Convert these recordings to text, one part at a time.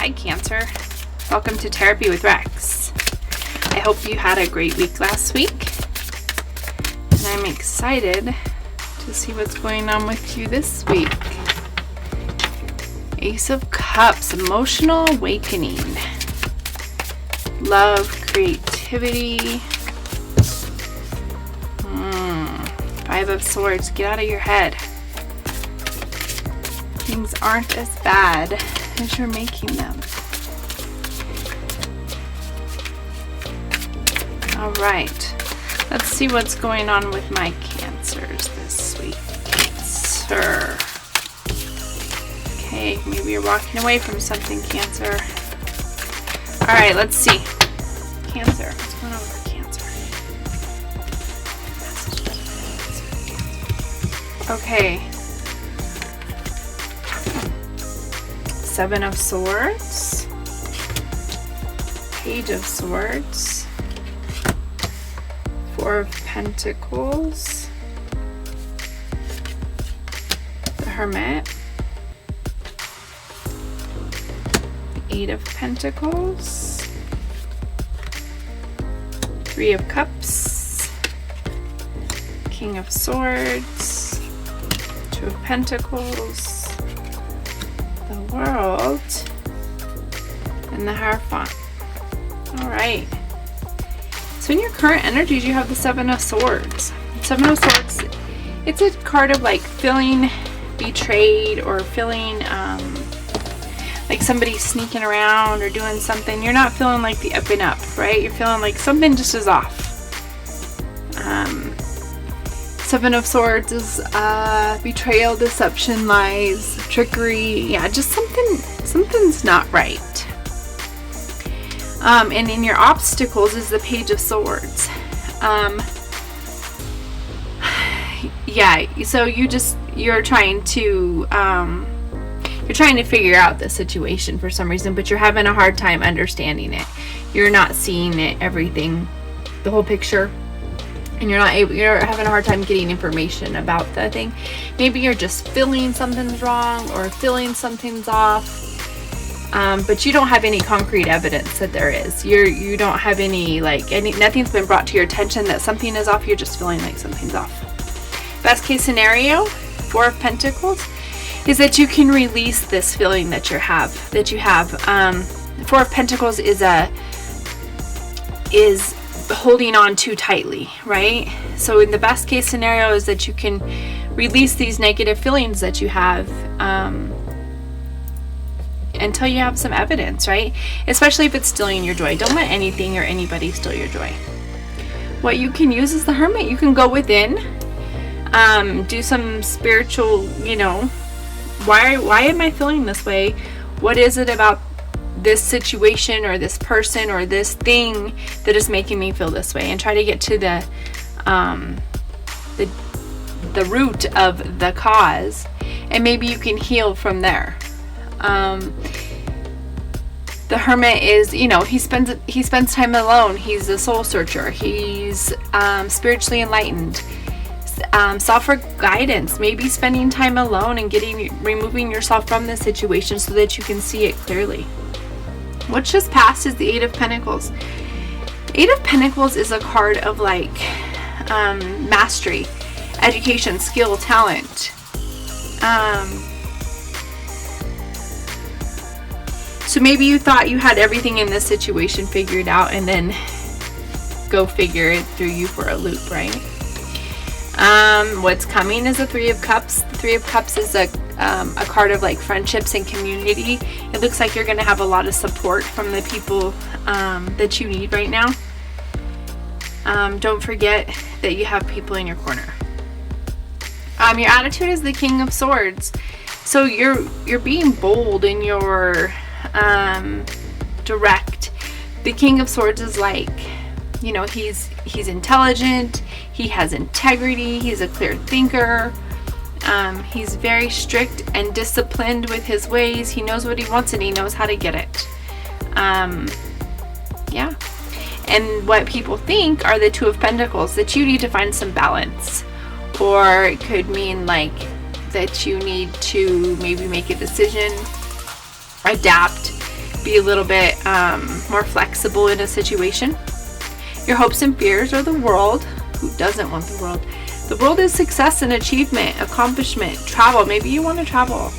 Hi Cancer, welcome to Tarotpy with Rex. I hope you had a great week last week, and I'm excited to see what's going on with you this week. Ace of Cups, emotional awakening, love, creativity. Five of Swords, get out of your head. Things aren't as bad as you're making them. All right, let's see what's going on with my Cancers this week. Cancer. Okay, maybe you're walking away from something, Cancer. All right, let's see. Cancer, what's going on with Cancer? Okay. Seven of Swords, Page of Swords, Four of Pentacles, the Hermit, Eight of Pentacles, Three of Cups, King of Swords, Two of Pentacles, the World, and the Hierophant. All right. So in your current energies, you have the Seven of Swords. Seven of Swords, it's a card of like feeling betrayed or feeling like somebody sneaking around or doing something. You're not feeling like the up and up, right? You're feeling like something just is off. Seven of Swords is betrayal, deception, lies, trickery. Yeah, just something's not right. And in your obstacles is the Page of Swords. Yeah, so you're trying to figure out the situation for some reason, but you're having a hard time understanding it. You're not seeing it, everything, the whole picture. And you're having a hard time getting information about the thing. Maybe you're just feeling something's wrong or feeling something's off. But you don't have any concrete evidence that there is. You don't have nothing's been brought to your attention that something is off. You're just feeling like something's off. Best case scenario, Four of Pentacles, is that you can release this feeling that you have. Four of Pentacles is holding on too tightly, right? So in the best case scenario is that you can release these negative feelings that you have until you have some evidence, right? Especially if it's stealing your joy. Don't let anything or anybody steal your joy. What you can use is the Hermit. You can go within, do some spiritual, why am I feeling this way? What is it about this situation or this person or this thing that is making me feel this way, and try to get to the root of the cause, and maybe you can heal from there. The Hermit is, he spends time alone. He's a soul searcher. He's spiritually enlightened. Sought for guidance, maybe spending time alone and removing yourself from the situation so that you can see it clearly. What's just passed is the Eight of Pentacles. Eight of Pentacles is a card of mastery, education, skill, talent. So maybe you thought you had everything in this situation figured out, and then go figure it threw you for a loop, right? What's coming is the Three of Cups. The Three of Cups is a card of friendships and community. It looks like you're going to have a lot of support from the people that you need right now. Don't forget that you have people in your corner. Your attitude is the King of Swords. So you're being bold and you're direct. The King of Swords is he's intelligent, he has integrity, he's a clear thinker, he's very strict and disciplined with his ways. He knows what he wants and he knows how to get it. Yeah. And what people think are the Two of Pentacles, that you need to find some balance, or it could mean that you need to maybe make a decision, adapt, be a little bit more flexible in a situation. Your hopes and fears are the world. Who doesn't want the world? The world is success and achievement, accomplishment, travel. Maybe you want to travel.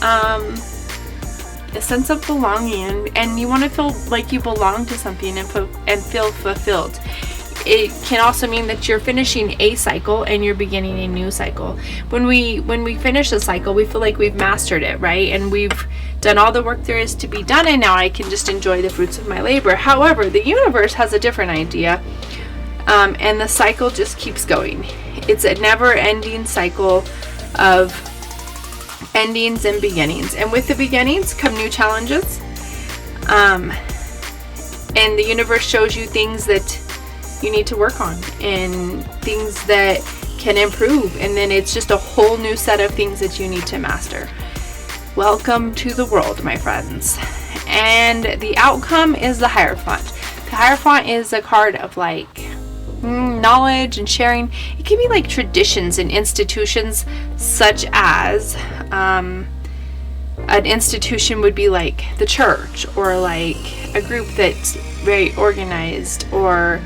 A sense of belonging, and you want to feel like you belong to something and feel fulfilled. It can also mean that you're finishing a cycle and you're beginning a new cycle. When we finish a cycle, we feel like we've mastered it, right? And we've done all the work there is to be done, and now I can just enjoy the fruits of my labor. However, the universe has a different idea, and the cycle just keeps going. It's a never-ending cycle of endings and beginnings, and with the beginnings come new challenges, and the universe shows you things that you need to work on and things that can improve, and then it's just a whole new set of things that you need to master. Welcome to the world, my friends. And the outcome is the Hierophant. The Hierophant is a card of like knowledge and sharing. It can be like traditions and institutions, such as an institution would be like the church, or like a group that's very organized, or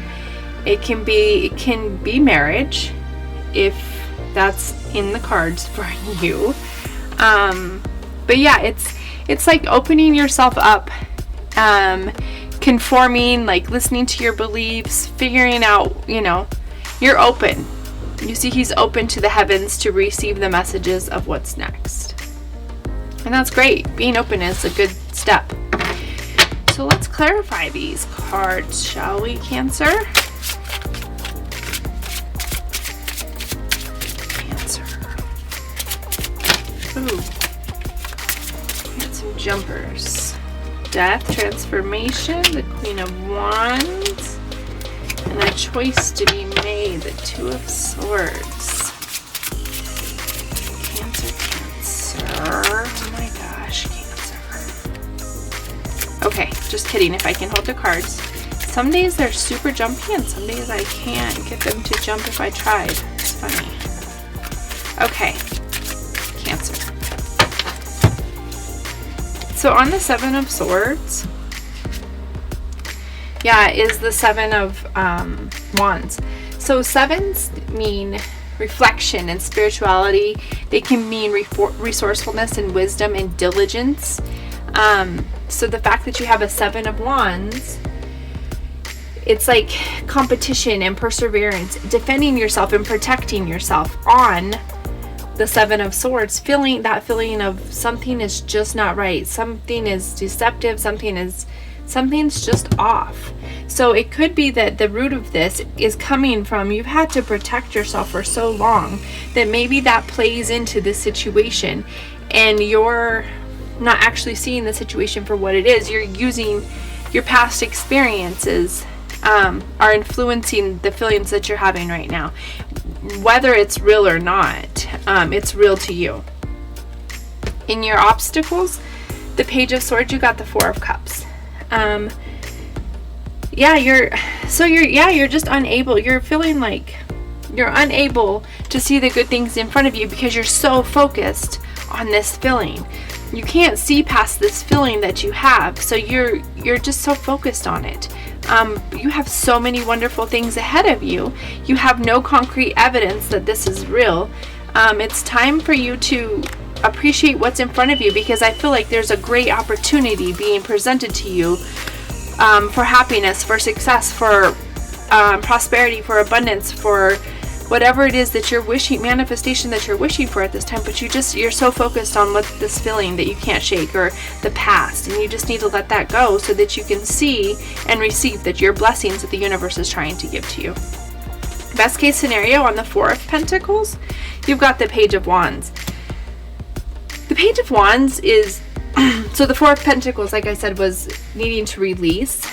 it can be marriage if that's in the cards for you. But yeah, it's like opening yourself up, conforming, like listening to your beliefs, figuring out, you're open. You see, he's open to the heavens to receive the messages of what's next. And that's great. Being open is a good step. So let's clarify these cards, shall we, Cancer? Cancer. Ooh. Got some jumpers. Death, transformation, the Queen of Wands, and a choice to be made, the Two of Swords. Cancer. Oh my gosh, Cancer. Okay, just kidding. If I can hold the cards. Some days they're super jumpy, and some days I can't get them to jump if I tried. It's funny. Okay, Cancer. So on the Seven of Swords, is the Seven of Wands. So sevens mean reflection and spirituality. They can mean resourcefulness and wisdom and diligence. So the fact that you have a Seven of Wands, it's like competition and perseverance, defending yourself and protecting yourself on the Seven of Swords, feeling of something is just not right, something is deceptive, something's just off. So it could be that the root of this is coming from you've had to protect yourself for so long that maybe that plays into this situation, and you're not actually seeing the situation for what it is. You're using your past experiences are influencing the feelings that you're having right now. Whether it's real or not, it's real to you. In your obstacles, the Page of Swords, you got the Four of Cups. You're just unable. You're feeling like you're unable to see the good things in front of you because you're so focused on this feeling. You can't see past this feeling that you have, so you're just so focused on it. You have so many wonderful things ahead of you. You have no concrete evidence that this is real. It's time for you to appreciate what's in front of you, because I feel like there's a great opportunity being presented to you for happiness, for success, for prosperity, for abundance, for whatever it is that you're wishing, manifestation that you're wishing for at this time, but you're so focused on what this feeling that you can't shake, or the past, and you just need to let that go so that you can see and receive that your blessings that the universe is trying to give to you. Best case scenario, on the Four of Pentacles, you've got the Page of Wands. The Page of Wands is so the Four of Pentacles, like I said, was needing to release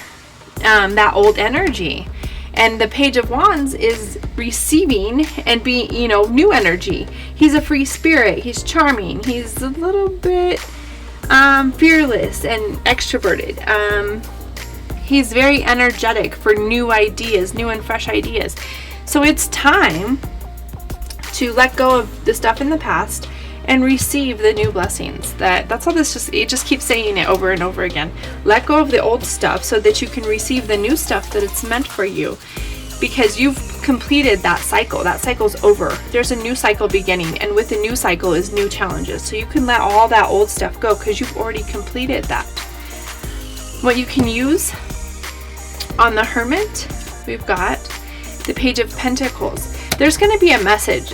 that old energy. And the Page of Wands is receiving and being, new energy. He's a free spirit. He's charming. He's a little bit fearless and extroverted. He's very energetic for new ideas, new and fresh ideas. So it's time to let go of the stuff in the past and receive the new blessings. That's all this it just keeps saying it over and over again. Let go of the old stuff so that you can receive the new stuff that it's meant for you, because you've completed that cycle. That cycle's over. There's a new cycle beginning, and with the new cycle is new challenges. So you can let all that old stuff go because you've already completed that. What you can use on the Hermit, we've got the Page of Pentacles. There's going to be a message.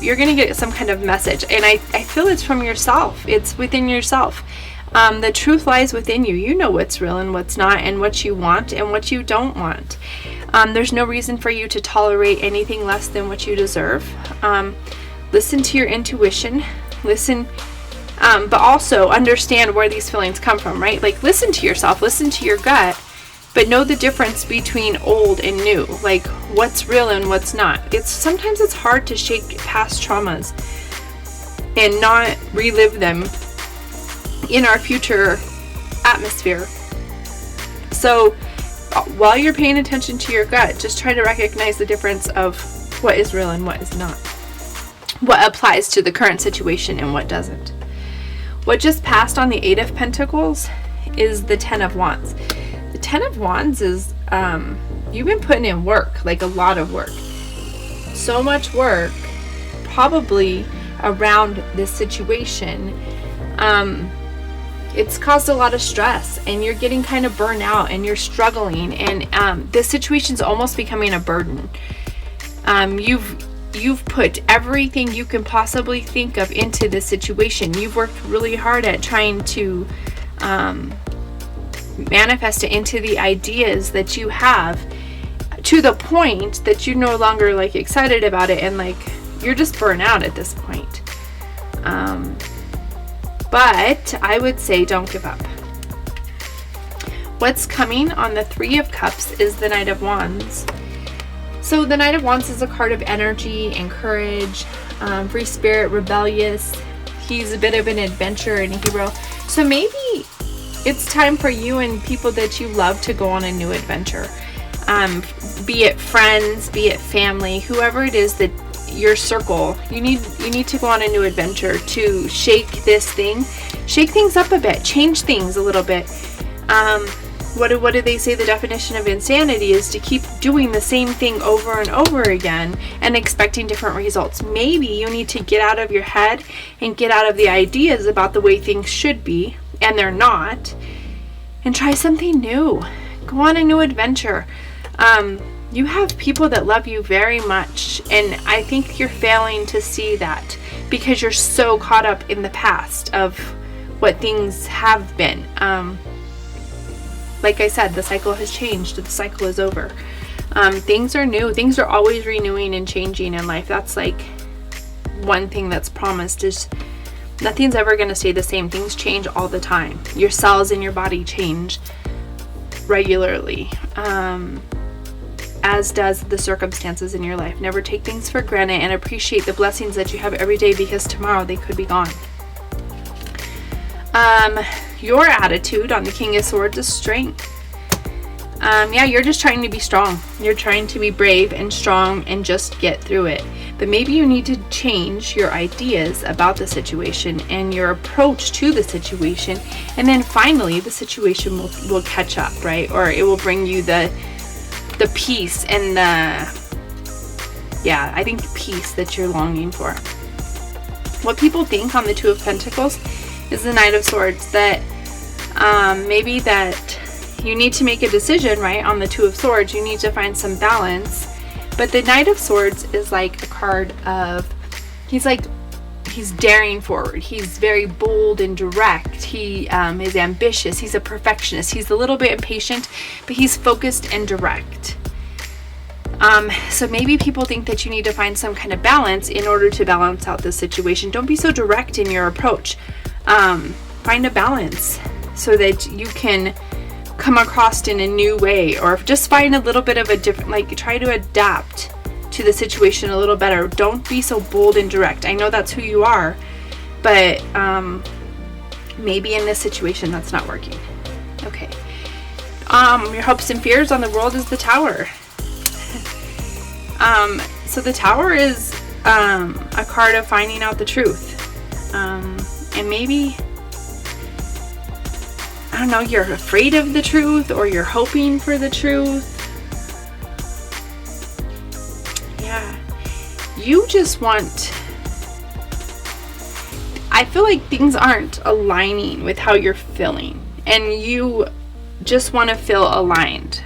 You're going to get some kind of message, and I feel it's from yourself. It's within yourself. The truth lies within you. You know what's real and what's not, and what you want and what you don't want. There's no reason for you to tolerate anything less than what you deserve. Listen to your intuition. Listen, but also understand where these feelings come from, right? Like, listen to yourself. Listen to your gut. But know the difference between old and new, like what's real and what's not. Sometimes it's hard to shake past traumas and not relive them in our future atmosphere. So while you're paying attention to your gut, just try to recognize the difference of what is real and what is not. What applies to the current situation and what doesn't. What just passed on the Eight of Pentacles is the Ten of Wands. The Ten of Wands is, you've been putting in work, like a lot of work. So much work, probably around this situation. It's caused a lot of stress, and you're getting kind of burnt out, and you're struggling, and this situation's almost becoming a burden. You've put everything you can possibly think of into this situation. You've worked really hard at trying to manifest it into the ideas that you have, to the point that you're no longer like excited about it, and like you're just burnt out at this point. But I would say don't give up. What's coming on the Three of Cups is the Knight of Wands. So the Knight of Wands is a card of energy and courage, free spirit, rebellious. He's a bit of an adventurer and a hero. So maybe it's time for you and people that you love to go on a new adventure. Be it friends, be it family, whoever it is that your circle, you need to go on a new adventure to shake things up a bit, change things a little bit. What do they say the definition of insanity is? To keep doing the same thing over and over again and expecting different results. Maybe you need to get out of your head and get out of the ideas about the way things should be, and they're not, and try something new. Go on a new adventure. You have people that love you very much, and I think you're failing to see that because you're so caught up in the past of what things have been. Like I said, the cycle has changed. The cycle is over. Things are new. Things are always renewing and changing in life. That's like one thing that's promised, is nothing's ever going to stay the same. Things change all the time. Your cells in your body change regularly, as does the circumstances in your life. Never take things for granted, and appreciate the blessings that you have every day, because tomorrow they could be gone. Your attitude on the King of Swords is strength. Yeah, you're just trying to be strong. You're trying to be brave and strong and just get through it. But maybe you need to change your ideas about the situation and your approach to the situation, and then finally the situation will catch up, right? Or it will bring you the peace and I think peace that you're longing for. What people think on the Two of Pentacles is the Knight of Swords, that maybe that you need to make a decision, right? On the Two of Swords, you need to find some balance. But the Knight of Swords is like a card of, he's daring forward. He's very bold and direct. He is ambitious. He's a perfectionist. He's a little bit impatient, but he's focused and direct. So maybe people think that you need to find some kind of balance in order to balance out the situation. Don't be so direct in your approach. Find a balance so that you can come across in a new way, or just find a little bit of a different, like try to adapt to the situation a little better. Don't be so bold and direct. I know that's who you are, but maybe in this situation that's not working. Okay. Your hopes and fears on the world is the Tower. So the Tower is a card of finding out the truth. And maybe, I don't know, you're afraid of the truth, or you're hoping for the truth. Yeah. You just want, I feel like things aren't aligning with how you're feeling, and you just want to feel aligned.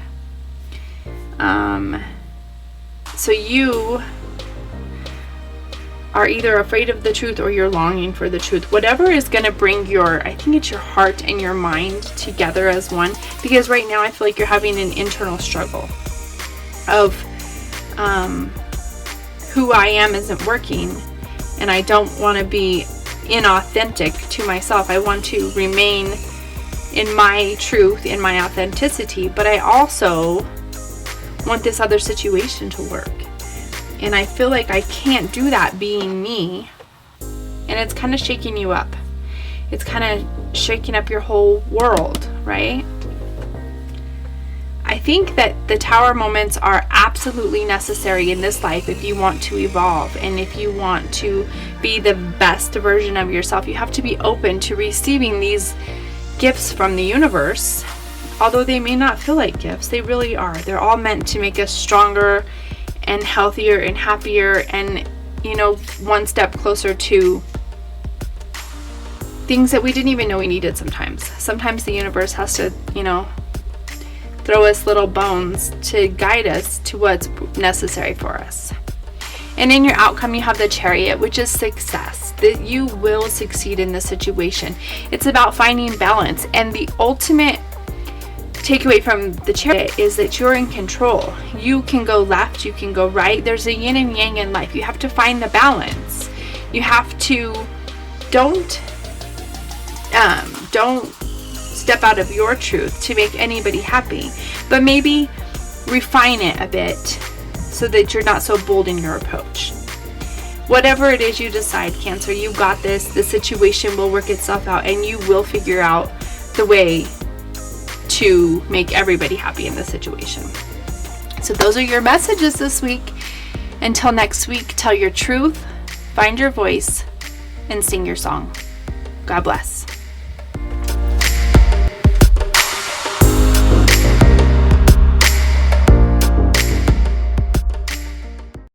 So you are either afraid of the truth or you're longing for the truth. Whatever is going to bring I think it's your heart and your mind together as one. Because right now I feel like you're having an internal struggle of who I am isn't working, and I don't want to be inauthentic to myself. I want to remain in my truth, in my authenticity, but I also want this other situation to work. And I feel like I can't do that being me. And it's kind of shaking you up. It's kind of shaking up your whole world, right? I think that the tower moments are absolutely necessary in this life if you want to evolve, and if you want to be the best version of yourself. You have to be open to receiving these gifts from the universe. Although they may not feel like gifts, they really are. They're all meant to make us stronger and healthier and happier, and, one step closer to things that we didn't even know we needed sometimes. Sometimes the universe has to, throw us little bones to guide us to what's necessary for us. And in your outcome, you have the Chariot, which is success. That you will succeed in this situation. It's about finding balance. And the ultimate takeaway from the Chariot is that you're in control. You can go left, you can go right. There's a yin and yang in life. You have to find the balance. You have to don't step out of your truth to make anybody happy, but maybe refine it a bit so that you're not so bold in your approach. Whatever it is you decide, Cancer, you got this. The situation will work itself out, and you will figure out the way to make everybody happy in this situation. So those are your messages this week. Until next week, tell your truth, find your voice, and sing your song. God bless.